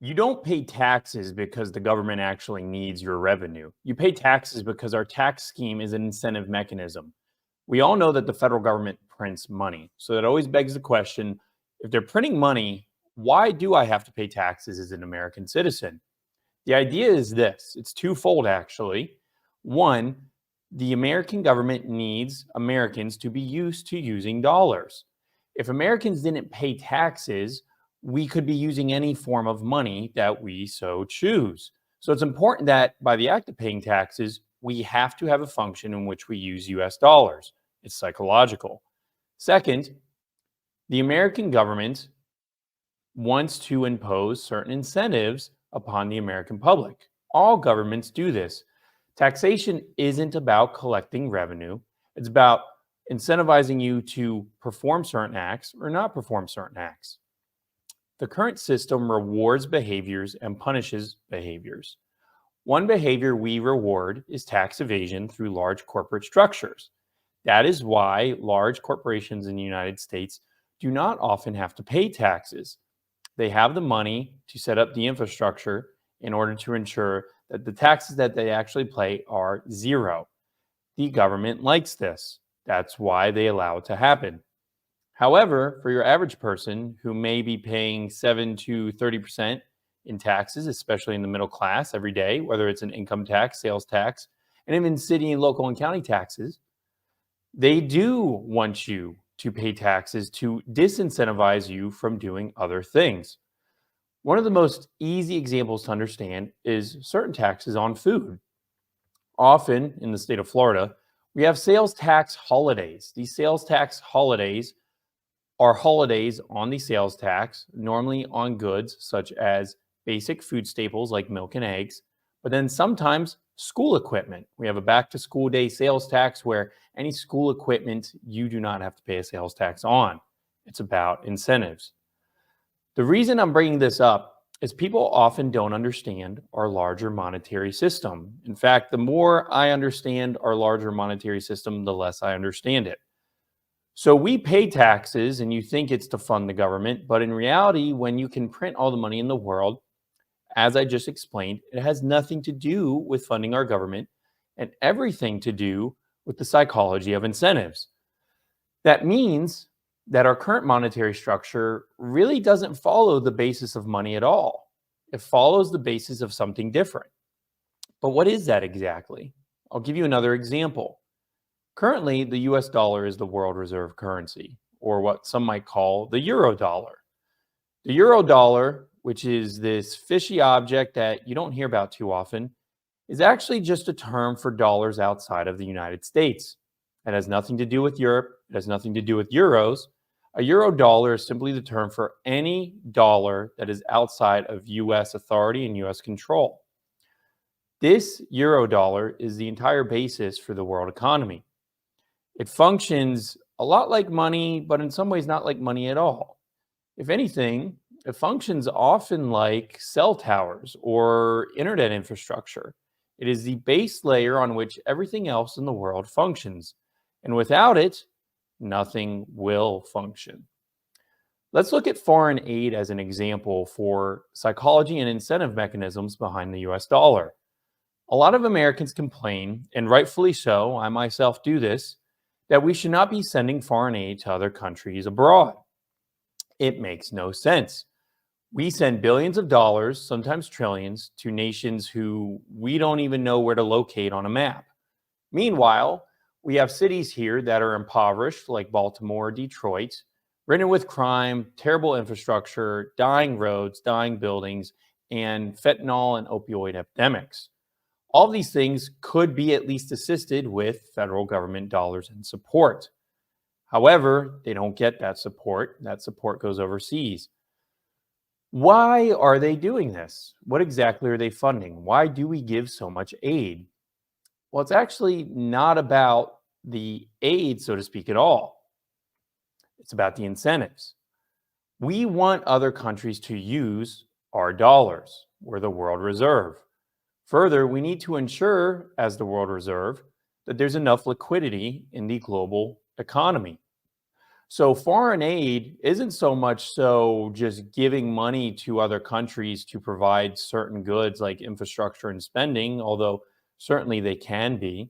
You don't pay taxes because the government actually needs your revenue. You pay taxes because our tax scheme is an incentive mechanism. We all know that the federal government prints money. So that always begs the question, if they're printing money, why do I have to pay taxes as an American citizen? The idea is this, it's twofold actually. One, the American government needs Americans to be used to using dollars. If Americans didn't pay taxes, we could be using any form of money that we so choose. So it's important that by the act of paying taxes, we have to have a function in which we use US dollars. It's psychological. Second, the American government wants to impose certain incentives upon the American public. All governments do this. Taxation isn't about collecting revenue, it's about incentivizing you to perform certain acts or not perform certain acts. The current system rewards behaviors and punishes behaviors. One behavior we reward is tax evasion through large corporate structures. That is why large corporations in the United States do not often have to pay taxes. They have the money to set up the infrastructure in order to ensure that the taxes that they actually pay are zero. The government likes this. That's why they allow it to happen. However, for your average person who may be paying 7 to 30% in taxes, especially in the middle class every day, whether it's an income tax, sales tax, and even city and local and county taxes, they do want you to pay taxes to disincentivize you from doing other things. One of the most easy examples to understand is certain taxes on food. Often in the state of Florida, we have sales tax holidays. These sales tax holidays are holidays on the sales tax, normally on goods such as basic food staples like milk and eggs, but then sometimes school equipment. We have a back to school day sales tax where any school equipment you do not have to pay a sales tax on. It's about incentives. The reason I'm bringing this up is people often don't understand our larger monetary system. In fact, the more I understand our larger monetary system, the less I understand it. So we pay taxes and you think it's to fund the government, but in reality, when you can print all the money in the world, as I just explained, it has nothing to do with funding our government and everything to do with the psychology of incentives. That means that our current monetary structure really doesn't follow the basis of money at all. It follows the basis of something different. But what is that exactly? I'll give you another example. Currently, the US dollar is the world reserve currency, or what some might call the euro dollar. The euro dollar, which is this fishy object that you don't hear about too often, is actually just a term for dollars outside of the United States. It has nothing to do with Europe, it has nothing to do with euros. A euro dollar is simply the term for any dollar that is outside of US authority and US control. This euro dollar is the entire basis for the world economy. It functions a lot like money, but in some ways not like money at all. If anything, it functions often like cell towers or internet infrastructure. It is the base layer on which everything else in the world functions. And without it, nothing will function. Let's look at foreign aid as an example for psychology and incentive mechanisms behind the US dollar. A lot of Americans complain, and rightfully so, I myself do this, that we should not be sending foreign aid to other countries abroad. It makes no sense. We send billions of dollars, sometimes trillions, to nations who we don't even know where to locate on a map. Meanwhile, we have cities here that are impoverished, like Baltimore or Detroit, ridden with crime, terrible infrastructure, dying roads, dying buildings, and fentanyl and opioid epidemics. All of these things could be at least assisted with federal government dollars and support. However, they don't get that support. That support goes overseas. Why are they doing this? What exactly are they funding? Why do we give so much aid? Well, it's actually not about the aid, so to speak, at all. It's about the incentives. We want other countries to use our dollars. We're the world reserve. Further, we need to ensure, as the world reserve, that there's enough liquidity in the global economy. So foreign aid isn't so much so just giving money to other countries to provide certain goods like infrastructure and spending, although certainly they can be.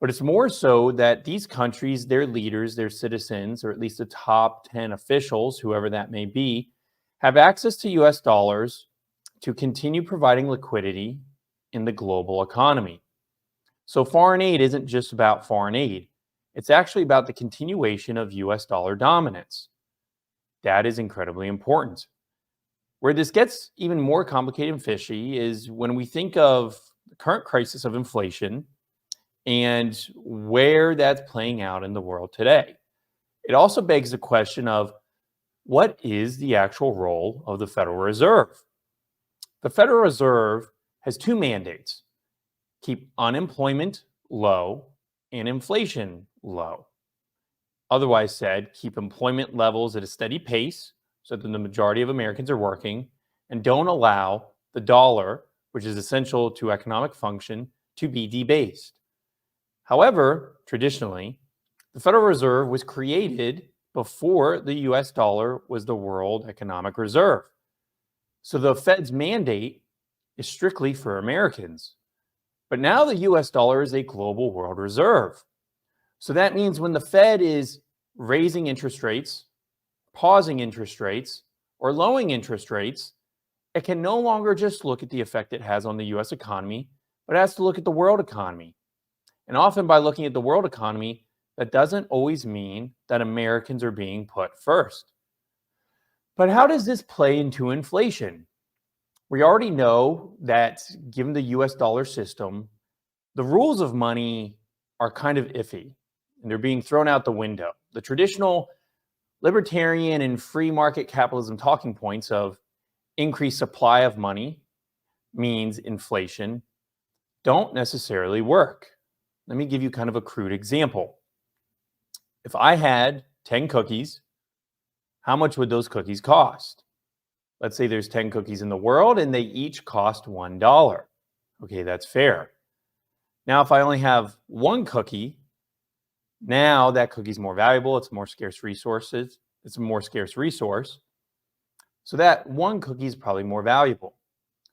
But it's more so that these countries, their leaders, their citizens, or at least the top 10 officials, whoever that may be, have access to US dollars to continue providing liquidity in the global economy. So foreign aid isn't just about foreign aid. It's actually about the continuation of US dollar dominance. That is incredibly important. Where this gets even more complicated and fishy is when we think of the current crisis of inflation and where that's playing out in the world today. It also begs the question of what is the actual role of the Federal Reserve? The Federal Reserve has two mandates: keep unemployment low and inflation low. Otherwise said, keep employment levels at a steady pace so that the majority of Americans are working, and don't allow the dollar, which is essential to economic function, to be debased. However, traditionally, the Federal Reserve was created before the US dollar was the world economic reserve. So the Fed's mandate is strictly for Americans. But now the US dollar is a global world reserve. So that means when the Fed is raising interest rates, pausing interest rates, or lowering interest rates, it can no longer just look at the effect it has on the US economy, but it has to look at the world economy. And often by looking at the world economy, that doesn't always mean that Americans are being put first. But how does this play into inflation? We already know that given the US dollar system, the rules of money are kind of iffy and they're being thrown out the window. The traditional libertarian and free market capitalism talking points of increased supply of money means inflation don't necessarily work. Let me give you kind of a crude example. If I had 10 cookies, how much would those cookies cost? Let's say there's 10 cookies in the world and they each cost $1. Okay, that's fair. Now, if I only have one cookie, now that cookie's more valuable, it's more scarce resources, it's a more scarce resource. So that one cookie is probably more valuable.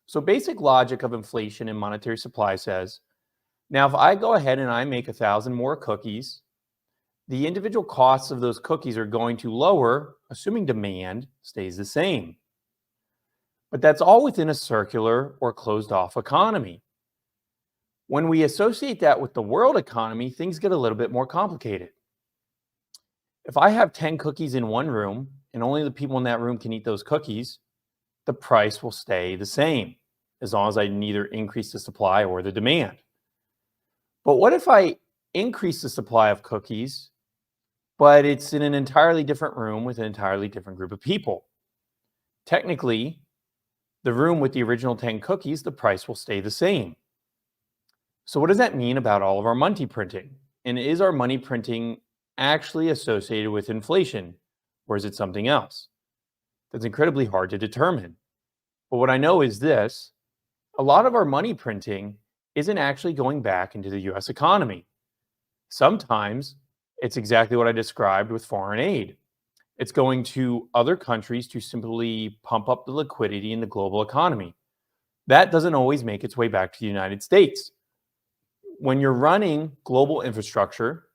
So basic logic of inflation and monetary supply says, now if I go ahead and I make 1,000 more cookies, the individual costs of those cookies are going to lower, assuming demand stays the same. But that's all within a circular or closed off economy. When we associate that with the world economy, things get a little bit more complicated. If I have 10 cookies in one room and only the people in that room can eat those cookies, the price will stay the same as long as I neither increase the supply or the demand. But what if I increase the supply of cookies, but it's in an entirely different room with an entirely different group of people? Technically, the room with the original 10 cookies, the price will stay the same. So what does that mean about all of our money printing? And is our money printing actually associated with inflation, or is it something else? That's incredibly hard to determine. But what I know is this: a lot of our money printing isn't actually going back into the US economy. Sometimes it's exactly what I described with foreign aid. It's going to other countries to simply pump up the liquidity in the global economy. That doesn't always make its way back to the United States. When you're running global infrastructure,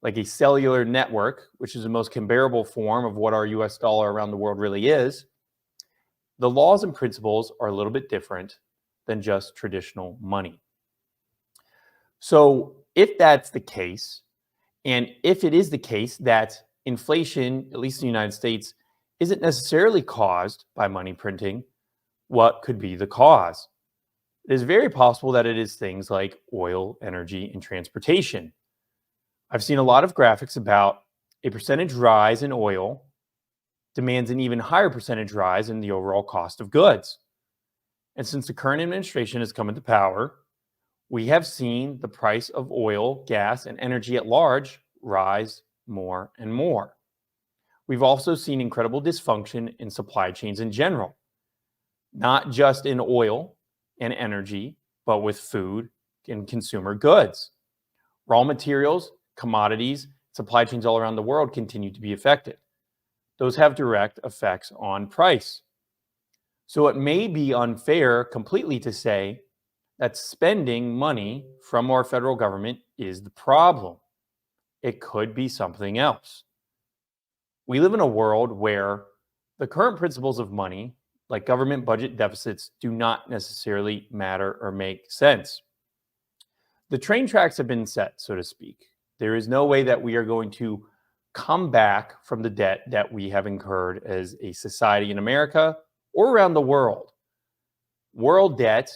like a cellular network, which is the most comparable form of what our US dollar around the world really is, the laws and principles are a little bit different than just traditional money. So if that's the case, and if it is the case that inflation, at least in the United States, isn't necessarily caused by money printing, what could be the cause? It is very possible that it is things like oil, energy, and transportation. I've seen a lot of graphics about a percentage rise in oil demands an even higher percentage rise in the overall cost of goods. And since the current administration has come into power, we have seen the price of oil, gas, and energy at large rise more and more. We've also seen incredible dysfunction in supply chains in general, not just in oil and energy, but with food and consumer goods. Raw materials, commodities, Supply chains all around the world continue to be affected. Those have direct effects on price. So it may be unfair completely to say that spending money from our federal government is the problem. It could be something else. We live in a world where the current principles of money, like government budget deficits, do not necessarily matter or make sense. The train tracks have been set, so to speak. There is no way that we are going to come back from the debt that we have incurred as a society in America or around the world. World debt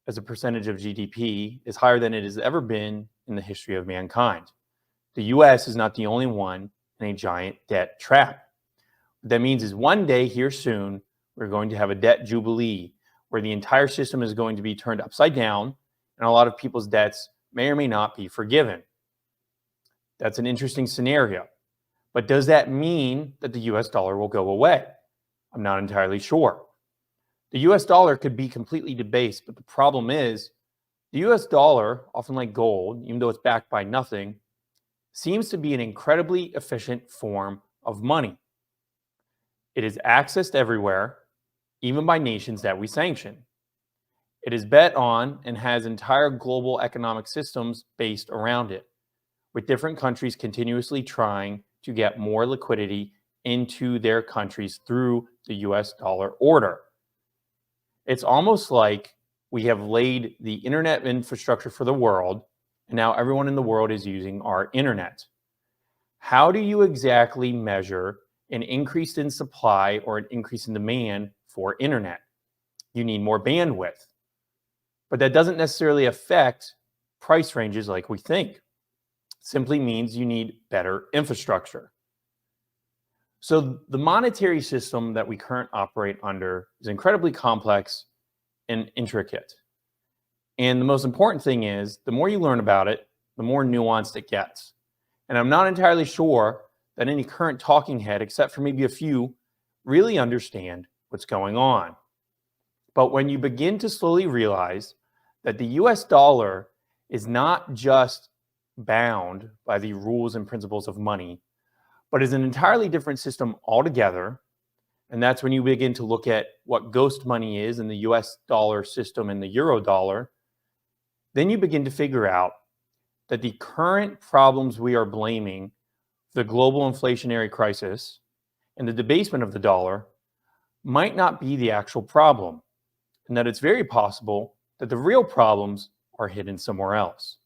as a percentage of GDP is higher than it has ever been in the history of mankind. The US is not the only one in a giant debt trap. What that means is one day here soon, we're going to have a debt jubilee where the entire system is going to be turned upside down and a lot of people's debts may or may not be forgiven. That's an interesting scenario. But does that mean that the US dollar will go away? I'm not entirely sure. The US dollar could be completely debased, but the problem is the US dollar, often like gold, even though it's backed by nothing, seems to be an incredibly efficient form of money. It is accessed everywhere, even by nations that we sanction. It is bet on and has entire global economic systems based around it, with different countries continuously trying to get more liquidity into their countries through the US dollar order. It's almost like we have laid the internet infrastructure for the world, and now everyone in the world is using our internet. How do you exactly measure an increase in supply or an increase in demand for internet? You need more bandwidth. But that doesn't necessarily affect price ranges like we think. It simply means you need better infrastructure. So the monetary system that we currently operate under is incredibly complex and intricate. And the most important thing is, the more you learn about it, the more nuanced it gets. And I'm not entirely sure that any current talking head, except for maybe a few, really understand what's going on. But when you begin to slowly realize that the US dollar is not just bound by the rules and principles of money, but is an entirely different system altogether, and that's when you begin to look at what ghost money is in the US dollar system and the euro dollar, then you begin to figure out that the current problems we are blaming, the global inflationary crisis and the debasement of the dollar, might not be the actual problem, and that it's very possible that the real problems are hidden somewhere else.